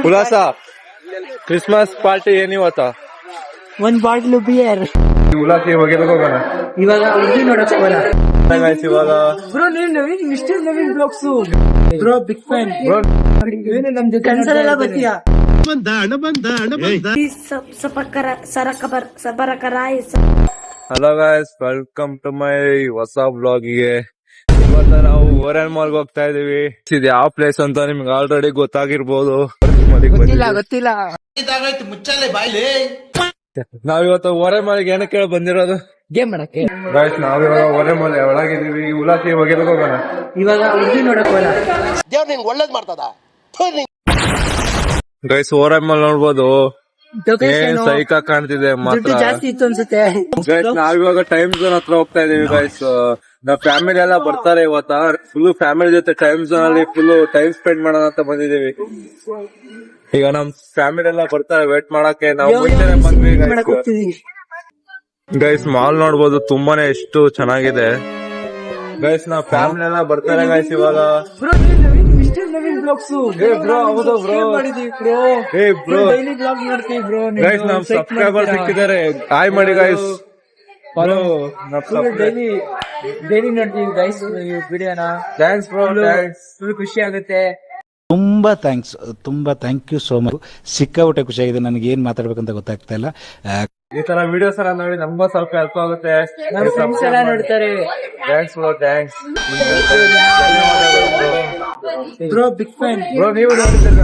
ಉಲ್ಲಾಸ Christmas party ಏನಿವತ್ತ ಒಂದ್ bottle beer. ಉಲ್ಲಾಸ ಇವಾಗ ಹೋಗೋಣ. ಇವಾಗ ಹುಡುಗಿ ನೋಡಕ್ ಹೋಗೋಣ. ಇವಾಗ ಬ್ರೋ ನೀವ್ Naveen mister Naveen blogs bro big fan bro. ಏನು ನಮ್ ಜೊತೆ ಕನ್ಸಲೆಲ್ಲ ಬರ್ತೀಯಾ? Hello guys, welcome to my ಹೊಸ ಬ್ಲಾಗಿಗೆ. ಇವತ್ತ ನಾವು ಓರೆನ್ ಮಾಲ್ಗೆ ಹೋಗ್ತಾ ಇದೀವಿ. ಇದು ಯಾವ ಪ್ಲೇಸ್ ಅಂತ ನಿಮ್ಗೆ ಆಲ್ರೆಡಿ ಗೊತ್ತಾಗಿರ್ಬೋದು. ಗೊತ್ತಿಲ್ಲ. ನಾವಿವತ್ತು ಓರೆನ್ ಮಾಲ್ಗೆ ಏನಕ್ಕೆ ಕೇಳಿ ಬಂದಿರೋದು? ಗೇಮ್ ಮಾಡಕ್ಕೆ. ಗೈಸ್ ನಾವಿವಾಗ ಓರೆನ್ ಮಾಲ್ ಒಳಗಿದೀವಿ. ಉಲ್ಲಾಸ ಇವಾಗ ಹೋಗೋಣ. ಇವಾಗ ಹುಡುಗಿ ನೋಡಕ್ ಹೋಗೋಣ. ದೇವ್ರ ನಿಂಗೆ ಒಳ್ಳೇದ್ ಮಾಡ್ತದ. ಗೈಸ್ ಓರೆನ್ ಮಾಲ್ ನೋಡ್ಬೋದು, ಏನ್ ಸೈಕ ಕಾಣ್ತಿದೆ ಮಾತ್ರ. ಜಾಸ್ತಿ ಇತ್ತು ಅನ್ಸುತ್ತೆ. ಗೈಸ್ ನಾವಿವಾಗ ಟೈಮ್ ಝೋನ್ ಹತ್ರ ಹೋಗ್ತಾ ಇದೀವಿ. ಗೈಸ್ ನಾವ್ ಫ್ಯಾಮಿಲಿ ಎಲ್ಲ ಬರ್ತಾರೆ ಇವತ್ತ. ಫುಲ್ ಫ್ಯಾಮಿಲಿ ಜೊತೆ ಟೈಮ್ ಝೋನ್ ಅಲ್ಲಿ ಫುಲ್ ಟೈಮ್ ಸ್ಪೆಂಡ್ ಮಾಡೋಣ ಅಂತ ಬಂದಿದೀವಿ. ಈಗ ನಮ್ ಫ್ಯಾಮಿಲಿ ಎಲ್ಲ ಬರ್ತಾರೆ ವೇಟ್ ಮಾಡಕ್ಕೆ. ನಾವು ಮುಂಚೆನೆ ಬಂದ್ವಿ ಗೈಸ್. ಮಾಲ್ ನೋಡ್ಬೋದು, ತುಂಬಾನೇ ಎಷ್ಟು ಚೆನ್ನಾಗಿದೆ ಗೈಸ್. ನಾವ್ ಫ್ಯಾಮಿಲಿ ಎಲ್ಲ ಬರ್ತಾರೆ ಗೈಸ್ ಇವಾಗ. ಗೈಸ್ ನಮ್ ಸಬ್ಸ್ಕ್ರೈಬರ್ ಸಿಕ್ಕಿದ್ದಾರೆ, ಹಾಯ್ ಮಾಡಿ ಗೈಸ್. ಡೈಲಿ ನೋಡ್ತೀವಿ ಗೈಸ್ ವಿಡಿಯೋನ. ಥ್ಯಾಂಕ್ಸ್ ಬ್ರೋ, ಫುಲ್ ಖುಷಿ ಆಗುತ್ತೆ. ತುಂಬಾ ಥ್ಯಾಂಕ್ ಯು ಸೋ ಮಚ್. ಸಿಕ್ಕಾಪಟ್ಟೆ ಖುಷಿಯಾಗಿದೆ. ನನಗೆ ಏನ್ ಮಾತಾಡ್ಬೇಕಂತ ಗೊತ್ತಾಗ್ತಾ ಇಲ್ಲ. ಈ ತರ ವಿಡಿಯೋಸ್ ಎಲ್ಲ ನೋಡಿ ನಮ್ಗೂ ಸ್ವಲ್ಪ ಹೆಲ್ಪ್ ಆಗುತ್ತೆ. ನಮ್ಮ ಫ್ರೆಂಡ್ಸ್ ಎಲ್ಲ ನೋಡ್ತಾರೆ. Thanks bro, thanks bro big fan bro. ನೀವು ನೋಡ್ತೀರಿ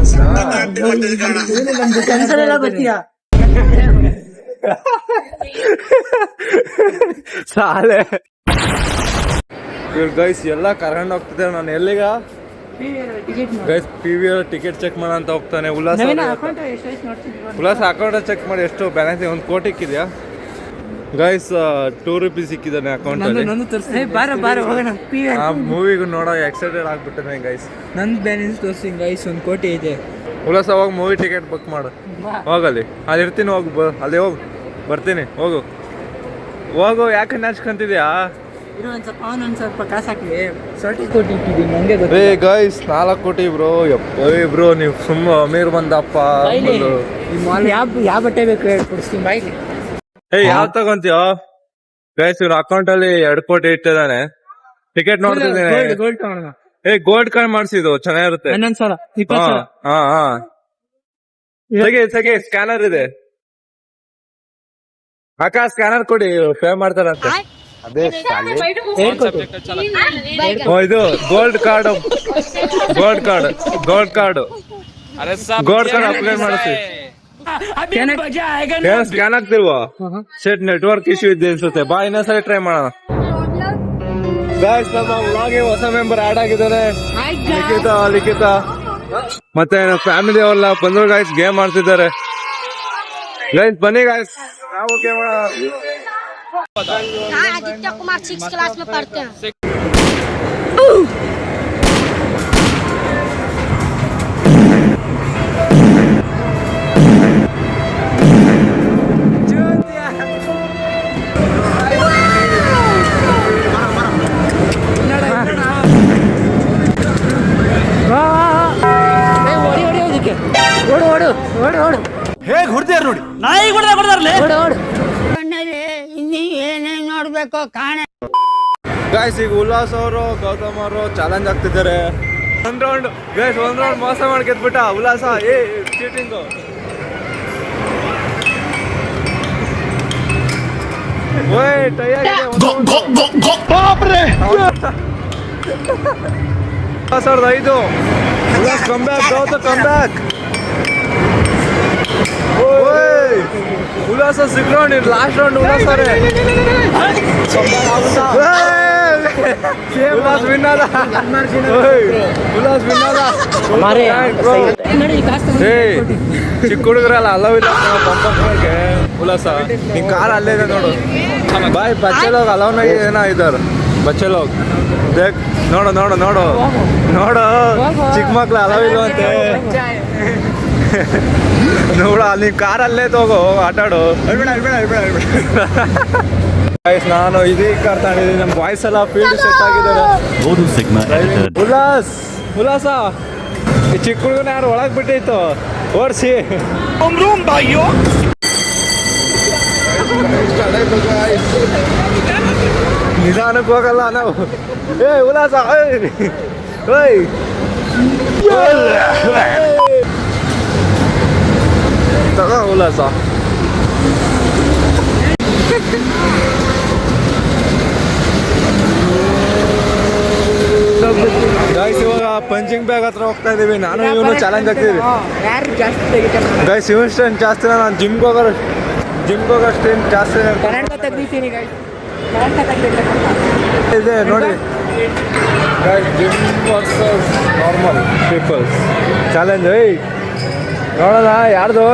ನಮ್ ಕನ್ಸಲೆಲ್ಲ ಬರ್ತೀಯಾ? ಸಾಲೆ ಇವ್ರು ಗೈಸ್ ಎಲ್ಲ ಕರ್ಕೊಂಡು ಹೋಗ್ತಿದ್ದಾರೆ. ನಾನು ಎಲ್ಲಿಗ ಗೈಸ್ PVR ಟಿಕೆಟ್ ಚೆಕ್ ಮಾಡ ಅಂತ ಹೋಗ್ತಾನೆ. ಉಲ್ಲಾಸ ಅಕೌಂಟ್ ಚೆಕ್ ಮಾಡಿ ಎಷ್ಟು ಬ್ಯಾಲೆನ್ಸ್. 1 ಕೋಟಿ ಇಕ್ಕಿದ್ಯಾ ಗೈಸ್? 2 ರೂಪೀಸ್ ಸಿಕ್ಕಿದ್ದಾನೆ ಅಕೌಂಟ್ ಅಲ್ಲಿ. ಆ ಮೂವಿಗೂ ನೋಡೋ ಎಕ್ಸೈಟೆಡ್ ಆಗ್ಬಿಟ್ಟೆ ಗೈಸ್. ನನ್ ಬ್ಯಾಲೆನ್ಸ್ ತೋರಿಸಿ ಗೈಸ್ 1 ಕೋಟಿ ಇದೆ. ಉಲ್ಲಾಸ ಹೋಗಿ ಮೂವಿ ಟಿಕೆಟ್ ಬುಕ್ ಮಾಡು. ಹೋಗಲ್ಲಿ ಅಲ್ಲಿ ಇರ್ತೀನಿ. ಹೋಗು ಅಲ್ಲಿ ಹೋಗು, ಬರ್ತೀನಿ. ಹೋಗು ಯಾಕೆ ನಾಚ್ಕೊಂತಿದ್ಯಾ? ಒಂದ್ ಸ್ವಲ್ಪ ಕಾಸು ಹಾಕಿ 30 ಕೋಟಿ ಇಟ್ಟಿದ್ದೀನಿ. ನಂಗೆ ಗೊತ್ತು. ಗೈಸ್ 4 ಕೋಟಿ ಬ್ರೋ. ಬ್ರೋ ನೀವು ಸುಮ್ಮ ಅಮೀರ್ ಬಂದಪ್ಪ. ಯಾವ ಬಟ್ಟೆ ಬೇಕು ಕೊಡಿಸ್ತೀನಿ ಬಾಯ್ಲಿ. ಯಾವ ತಗೊಂತೀಯೋ ಗೈಸ್? ಇವ್ರ ಅಕೌಂಟ್ ಅಲ್ಲಿ 2 ಕೋಟಿ ಇಟ್ಟಿದ್ದಾನೆ. ಟಿಕೆಟ್ ನೋಡ್ತಿದ್ದೇನೆ. ಗೋಲ್ಡ್ ತಗೊಳ್ಳೋಣ. ಗೋಲ್ಡ್ ಕಾರ್ಡ್ ಮಾಡಿಸಿದ್ದು ಚೆನ್ನಾಗಿರುತ್ತೆ. 11,000 20,000. ತೆಗೆ ಸ್ಕ್ಯಾನರ್ ಇದೆ. ಅಕ್ಕ ಸ್ಕ್ಯಾನರ್ ಕೊಡಿ, ಪೇ ಮಾಡ್ತಾರಂತೆ. ಇದು ಗೋಲ್ಡ್ ಕಾರ್ಡ್ ಅಪ್ಲೈ ಮಾಡುತ್ತೆ. ಸ್ಕ್ಯಾನ್ ಆಗ್ತಿಲ್ವಾ? ಸೆಟ್ ನೆಟ್ವರ್ಕ್ ಇಶ್ಯೂ ಇದೆ ಅನ್ಸುತ್ತೆ. ಬಾ ಇನ್ನೊಂದ್ಸರಿ ಟ್ರೈ ಮಾಡೋಣ. ಗಾಯ್ಸ್ ನಮ್ಮ ವ್ಲಾಗ್ಗೆ ಹೊಸ ಮೆಂಬರ್ ಆಡ್ ಆಗಿದ್ದಾರೆ. ಲಿಖಿತ ಮತ್ತೆ ಫ್ಯಾಮಿಲಿ ಅವರೆಲ್ಲ ಬಂದ್ರು ಗಾಯ್ಸ್. ಗೇಮ್ ಆಡ್ತಿದ್ದಾರೆ ಗೈಸ್. ಬನ್ನಿ ಗಾಯ್ಸ್, ನಾವು ಗೇಮ್ आदित्य कुमार 6 क्लास में पढ़ते हैं. ಹೇಗ್ ಹೊಡ್ತೀಯಾರ ನೋಡಿ, ನಾಯಿ ಹೊಡ್ದಾರ್ಲೆ. ಏನೇನ್ ನೋಡ್ಬೇಕು ಕಾಣೆ. ಗಾಯ್ಸ್ ಈಗ ಉಲ್ಲಾಸ್ ಅವರು ಗೌತಮ್ ಅವರು ಚಾಲೆಂಜ್ ಆಗ್ತಿದ್ದಾರೆ. ಒಂದ್ ರೌಂಡ್ ಗೈಸ್, 1 ರೌಂಡ್ ಮೋಸ ಮಾಡಿ ಗೆದ್ಬಿಟ್ಟ ಉಲ್ಲಾಸ. Cheating. Ullas 5. Ullas come back. Gautam come back. ಉಲ್ಲಾಸ ಸಿಕ್ಕೊಂಡು ಲಾಸ್ಟ್ ರೌಂಡ್ ಉಲ್ಲಾಸ ಉಲ್ಲಾಸ್ ವಿನ್ ಆದ. ಉಲ್ಲಾಸ್ ವಿನ್ ಆದ. ಚಿಕ್ಕ ಹುಡುಗರಲ್ಲ ಅಲವಿಲ್ಲ ಪಂಪಕ್ಕೆ. ಉಲ್ಲಾಸ ನಿನ್ ಕಾರ್ ಅಲ್ಲೇ ಇದೆ ನೋಡು. ಬಾಯ್ ಬಚ್ಚೆಲೋಗ್ ಅಲವ್ನಾಗ ಏನೋ ಇದ್ದಾರೆ. ಬಚ್ಚೆಲೋಗ್ ದೇಕ್ ನೋಡು ನೋಡು ನೋಡು ನೋಡು. ಚಿಕ್ಕ ಮಕ್ಳು ಅಲವಿಲ್ಲ ಅಂತೆ ನೋಡ. ನೀನ್ ಕಾರಲ್ಲೇ ತಗೋ ಆಟಾಡು. ನಾನು ಇದೀಗ ಕಾರ್ ತಗೊಂಡಿದ್ದೀನಿ. ನಮ್ ಬಾಯ್ಸ್ ಎಲ್ಲ ಫೀಲ್ಡ್ ಸೆಟ್ ಆಗಿದ್ದಾರೆ. ಉಲ್ಲಾಸ ಈ ಚಿಕ್ಕ ಹುಡುಗನ ಯಾರು ಒಳಗೆ ಬಿಟ್ಟಿತ್ತು ಓಡಿಸಿ ನಿಧಾನಕ್ಕೆ ಹೋಗಲ್ಲ ನಾವು. ಉಲ್ಲಾಸ ತಗೋ ಉಲ್ಲಾಸ. ಗೈಸ್ ಇವಾಗ ಪಂಚಿಂಗ್ ಬ್ಯಾಗ್ ಹತ್ರ ಹೋಗ್ತಾ ಇದೀವಿ. ನಾನು ಇವನು ಚಾಲೆಂಜ್ ಆಗ್ತೀವಿ ಯಾರು ಜಾಸ್ತಿ ತೆಗಿತಾರೆ ಗೈಸ್. ಇವನ್ ಸ್ಟ್ರೆಂತ್ ಜಾಸ್ತಿ, ನಾನು ಜಿಮ್ಗೆ ಹೋಗೋ ಸ್ಟ್ರೆಂತ್ ಜಾಸ್ತಿ ಕರೆಂಟ್ ತೆಗ್ದಿದ್ದೀನಿ ಗೈಸ್. ಕರೆಂಟ್ ತೆಗ್ದಿದ್ದೀನಿ. ಇದೆ ನೋಡಿ guys. Gym versus normal peoples challenge. ನೋಡೋಣ ಯಾರ್ದು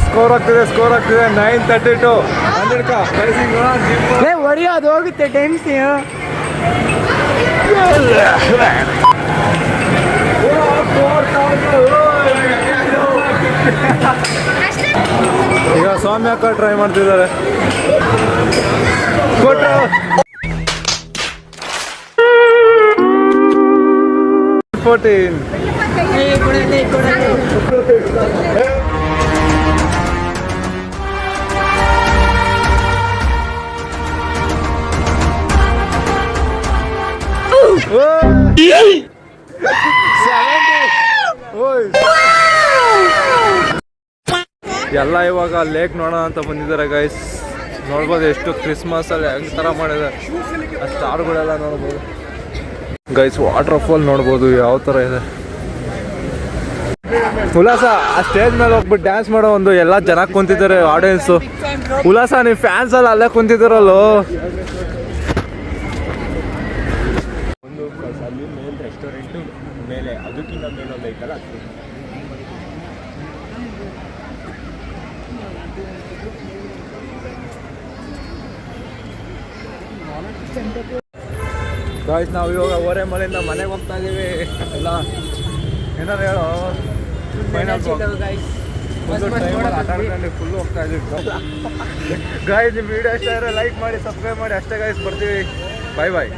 ಸ್ಕೋರ್ ಆಗ್ತಿದೆ 932 100. ಹೊಡಿಯೋದು ಹೋಗುತ್ತೆ ಟೆನ್ಸಿ. ಈಗ ಸ್ವಾಮಿ ಅಕ್ಕ ಟ್ರೈ ಮಾಡ್ತಿದ್ದಾರೆ. ಕೊಟ್ಟು 14. ಎಲ್ಲ ಇವಾಗ ಲೇಕ್ ನೋಡೋಣ ಅಂತ ಬಂದಿದ್ದಾರೆ ಗೈಸ್. ನೋಡ್ಬೋದು ಎಷ್ಟು ಕ್ರಿಸ್ಮಸ್ ಅಲ್ಲಿ ಹೆಂಗ್ ತರ ಮಾಡಿದ್ದಾರೆ. ಆ ಸ್ಟಾರ್ಗಳೆಲ್ಲ ನೋಡ್ಬೋದು ಗೈಸ್. ವಾಟರ್ ಫಾಲ್ ನೋಡ್ಬೋದು ಯಾವ ತರ ಇದೆ. ಉಲ್ಲಾಸ ಆ ಸ್ಟೇಜ್ ಮೇಲೆ ಹೋಗ್ಬಿಟ್ಟು ಡ್ಯಾನ್ಸ್ ಮಾಡೋ ಒಂದು ಎಲ್ಲ ಜನ ಕುಂತಿದ್ದಾರೆ ಆಡಿಯನ್ಸು. ಉಲ್ಲಾಸ ನೀವು ಫ್ಯಾನ್ಸ್ ಎಲ್ಲ ಅಲ್ಲೇ ಕುಂತಿದ್ದೀರಲ್ಲೋ. ಒಂದು ಅಲ್ಲಿ ಮೇಲ್ ರೆಸ್ಟೋರೆಂಟು ಮೇಲೆ ಅದಕ್ಕಿಂತ ಮೇಲೊಂದು ಐತಲ್ಲ ಅದು. ಗಾಯ್ಸ್ ನಾವು ಇವಾಗ ಓರೆಮಲೆಯಿಂದ ಮನೆಗೆ ಹೋಗ್ತಾ ಇದೀವಿ. ಎಲ್ಲ ಏನಾರು ಹೇಳೋ ಫೈನಲ್ ಫುಲ್ ಹೋಗ್ತಾ ಇದೀವಿ ಗಾಯ್ಸ್. ನಿಮ್ಮ ವಿಡಿಯೋ ಇಷ್ಟ ಇದ್ರೆ ಲೈಕ್ ಮಾಡಿ, ಸಬ್ಸ್ಕ್ರೈಬ್ ಮಾಡಿ ಅಷ್ಟೇ ಗಾಯ್ಸ್. ಬರ್ತೀವಿ. ಬಾಯ್ ಬಾಯ್.